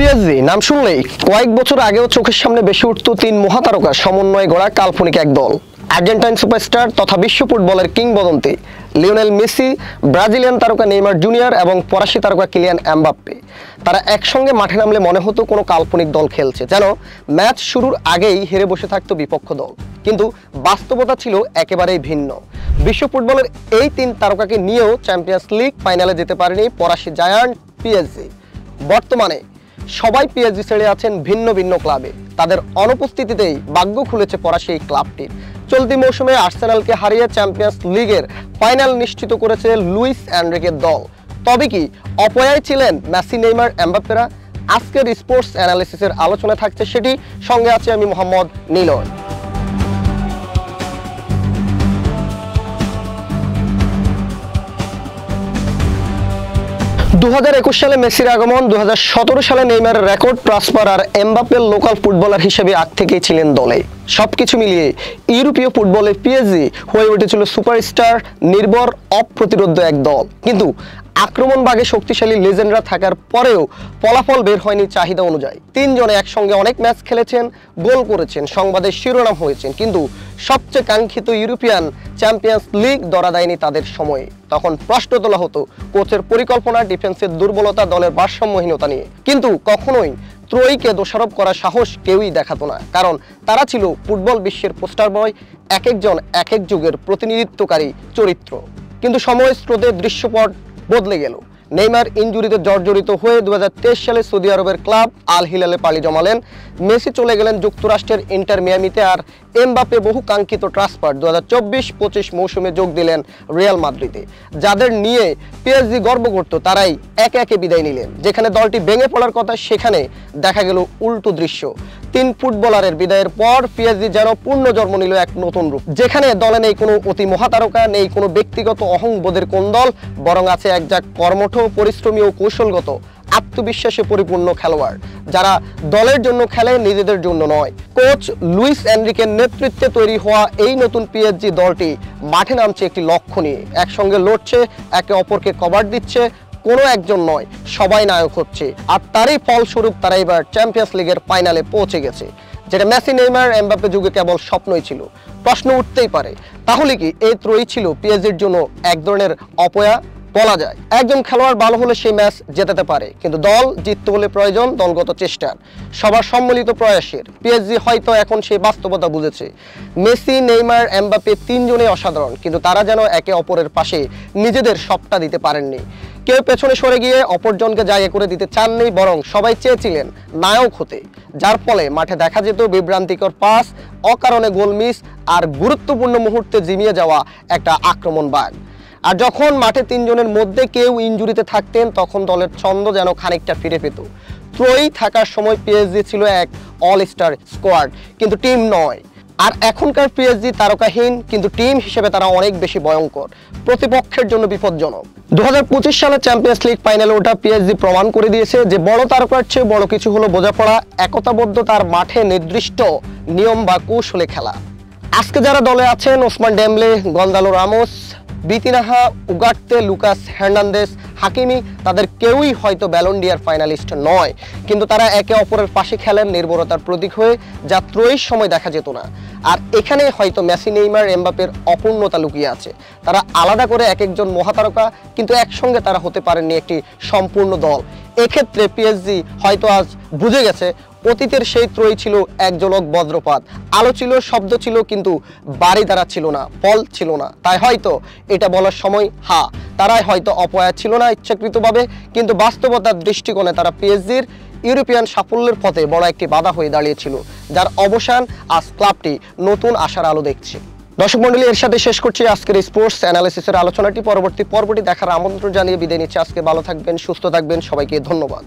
PSG নাম শুনলেই কয়েক বছর আগেও চোখের সামনে বেশি উঠত তিন মহাতারকা সমন্বয়ে গড়া কাল্পনিক এক দল। আর্জেন্টাইন সুপারস্টার তথা বিশ্ব ফুটবলের কিংবদন্তি লিওনেল মেসি, ব্রাজিলিয়ান তারকা নেইমার জুনিয়র এবং ফরাসি তারকা কিলিয়ান এমবাপ্পে। তারা একসঙ্গে মাঠে নামলে মনে হতো কোনো কাল্পনিক দল খেলছে, যেন ম্যাচ শুরুর আগেই হেরে বসে থাকতো বিপক্ষ দল। কিন্তু বাস্তবতা ছিল একেবারেই ভিন্ন। বিশ্ব ফুটবলের এই তিন তারকাকে নিয়েও চ্যাম্পিয়ন্স লিগ ফাইনালে যেতে পারেনি ফরাসি জায়ান্ট পিএসজি। বর্তমানে সবাই পিএসজি ছেড়ে আছেন ভিন্ন ভিন্ন ক্লাবে। তাদের অনুপস্থিতিতেই ভাগ্য খুলেছে ফরাসি এই ক্লাবটির। চলতি মৌসুমে আর্সেনালকে হারিয়ে চ্যাম্পিয়ন্স লিগের ফাইনাল নিশ্চিত করেছে লুইস এনরিকের দল। তবে কি অপয়ায় ছিলেন মেসি, নেইমার, এমবাপ্পেরা? আজকের স্পোর্টস অ্যানালিসিসের আলোচনা থাকছে সেটি। সঙ্গে আছে আমি মোহাম্মদ নিলয়। 2021 সালে মেসির আগমন, 2017 সালে নেইমারের রেকর্ড ট্রান্সফার আর এমবাপ্পের লোকাল ফুটবলার হিসেবে আগ থেকেই ছিলেন দলে। সবকিছু মিলিয়ে ইউরোপীয় ফুটবলে পিএসজি হয়ে উঠেছিল সুপারস্টার নির্ভর অপ্রতিরোধ্য এক দল। কিন্তু আক্রমণ ভাগে শক্তিশালী লেজেন্ডরা থাকার পরেও ফলাফল বের হয়নি চাহিদা অনুযায়ী। তিনজনে একসঙ্গে অনেক ম্যাচ খেলেছেন, গোল করেছেন, সংবাদের শিরোনাম হয়েছেন, কিন্তু সবচেয়ে কাঙ্ক্ষিত ইউরোপিয়ান চ্যাম্পিয়ন্স লিগ ধরা দেয়নি তাদের সময়ে। তখন প্রশ্ন তোলা হতো কোচের পরিকল্পনা, ডিফেন্সের দুর্বলতা, দলের ভারসাম্যহীনতা নিয়ে। কিন্তু কখনোই ত্রয়ীকে দোষারোপ করার সাহস কেউই দেখাতো না, কারণ তারা ছিল ফুটবল বিশ্বের পোস্টার বয়, এক একজন এক এক যুগের প্রতিনিধিত্বকারী চরিত্র। কিন্তু সময়ের স্রোতে দৃশ্যপট বদলে গেল। নেইমার ইনজুরিতে জর্জরিত হয়ে 2023 সালে সৌদি আরবের ক্লাব আল হিলালে পাড়ি জমালেন। মেসি চলে গেলেন যুক্তরাষ্ট্রের ইন্টার মিয়ামিতে, আর এমবাপ্পে বহু কাঙ্ক্ষিত ট্রান্সফার 2024-25 মৌসুমে যোগ দিলেন রিয়াল মাদ্রিদে। যাদের নিয়ে পিএসজি গর্ব করত তারাই একে একে বিদায় নিলেন। যেখানে দলটি ভেঙে পড়ার কথা, সেখানে দেখা গেল উল্টো দৃশ্য। তিন ফুটবলারের বিদায়ের পর পিএসজি যেন পূর্ণ জন্ম নিল এক নতুন রূপ, যেখানে দলে নেই কোনো অতি মহাতারকা, নেই কোনো ব্যক্তিগত অহংবোধের কোন্দল, বরং আছে একজাক কর্মঠ, পরিশ্রমী ও কৌশলগত আত্মবিশ্বাসে পরিপূর্ণ খেলোয়াড়, যারা দলের জন্য খেলে, নিজেদের জন্য নয়। কোচ লুইস এনরিকের নেতৃত্বে তৈরি হওয়া এই নতুন পিএসজি দলটি মাঠে নামছে একটি লক্ষ্য নিয়ে। একসঙ্গে লড়ছে, একে অপরকে কভার দিচ্ছে, কোনো একজন নয়, সবাই নায়ক হচ্ছে। আর তারই ফলস্বরূপ তারা এবার চ্যাম্পিয়ন্স লিগের ফাইনালে পৌঁছে গেছে, যেটা মেসি, নেইমার, এমবাপ্পে যুগে কেবল স্বপ্নই ছিল। প্রশ্ন উঠতেই পারে, তাহলে কি এই ত্রয়ী ছিল পিএসজির জন্য এক ধরনের অপয়া? বলা যায়, একজন খেলোয়াড় ভালো হলে সেই ম্যাচ জেতাতে পারে, কিন্তু দল জিততে হলে প্রয়োজন দলগত চেষ্টার, সবার সম্মিলিত প্রয়াসের। পিএসজি হয়তো এখন সেই বাস্তবতা বুঝেছে। মেসি, নেইমার, এমবাপ্পে তিনজনেই অসাধারণ, কিন্তু তারা যেন একে অপরের পাশে নিজেদের সবটা দিতে পারেননি। কেউ পেছনে সরে গিয়ে অপরজনকে জায়গা করে দিতে চাননি, বরং সবাই চেয়েছিলেন নায়ক হতে, যার ফলে মাঠে দেখা যেত বিভ্রান্তিকর পাস, অকারণে গোল মিস, আর গুরুত্বপূর্ণ মুহূর্তে জিমিয়ে যাওয়া একটা আক্রমণ বাগ। আর যখন মাঠে তিনজনের মধ্যে কেউ ইনজুরিতে থাকতেন, তখন দলের ছন্দ যেন খানিকটা ফিরে পেত। ত্রয়ী থাকার সময় পিএসজি ছিল এক অল স্টার স্কোয়াড, কিন্তু টিম নয়। আর এখনকার পিএসজি তারকাহীন, কিন্তু টিম হিসেবে তারা অনেক বেশি ভয়ঙ্কর, প্রতিপক্ষের জন্য বিপজ্জনক। 2025 সালে চ্যাম্পিয়ন্স লিগ ফাইনালে ওঠা পিএসজি প্রমাণ করে দিয়েছে যে বড় তারকার চেয়ে বড় কিছু হলো বোঝাপড়া, একতাবদ্ধতার মাঠে নির্দিষ্ট নিয়ম বা কৌশলে খেলা। আজকে যারা দলে আছেন, Ousmane Dembele, Gonzalo Ramos, Vitinha, Ugarte, Lucas Hernandez, Hakimi, তাদের কেউই হয়তো ব্যালন ডি'অর ফাইনালিস্ট নয়, কিন্তু তারা একে অপরের পাশে খেলেন নির্ভরতার প্রতীক হয়ে, যা ত্রয়ীর সময় দেখা যেত না। আর এখানে হয়তো মেসি, নেইমার, এমবাপ্পের অপূর্ণতা লুকিয়ে আছে। তারা আলাদা করে এক একজন মহাতারকা, কিন্তু একসঙ্গে তারা হতে পারেননি একটি সম্পূর্ণ দল। এক্ষেত্রে পিএসজি হয়তো আজ বুঝে গেছে অতীতের সেই ত্রয়ী ছিল এক ঝলক বজ্রপাত, আলো ছিল, শব্দ ছিল, কিন্তু বাড়ি দ্বারা ছিল না, ফল ছিল না। তাই হয়তো এটা বলার সময় তারাই হয়তো অপয়া ছিল না ইচ্ছাকৃতভাবে, কিন্তু বাস্তবতার দৃষ্টিকোণে তারা পিএসজির ইউরোপিয়ান সাফল্যের পথে বড় একটি বাধা হয়ে দাঁড়িয়েছিল, যার অবসান আজ ক্লাবটি নতুন আশার আলো দেখছে। দর্শক মণ্ডলী, এর সাথে শেষ করছি আজকের স্পোর্টস অ্যানালিসিসের আলোচনাটি। পরবর্তী পর্বটি দেখার আমন্ত্রণ জানিয়ে বিদায় নিচ্ছি আজকে। ভালো থাকবেন, সুস্থ থাকবেন, সবাইকে ধন্যবাদ।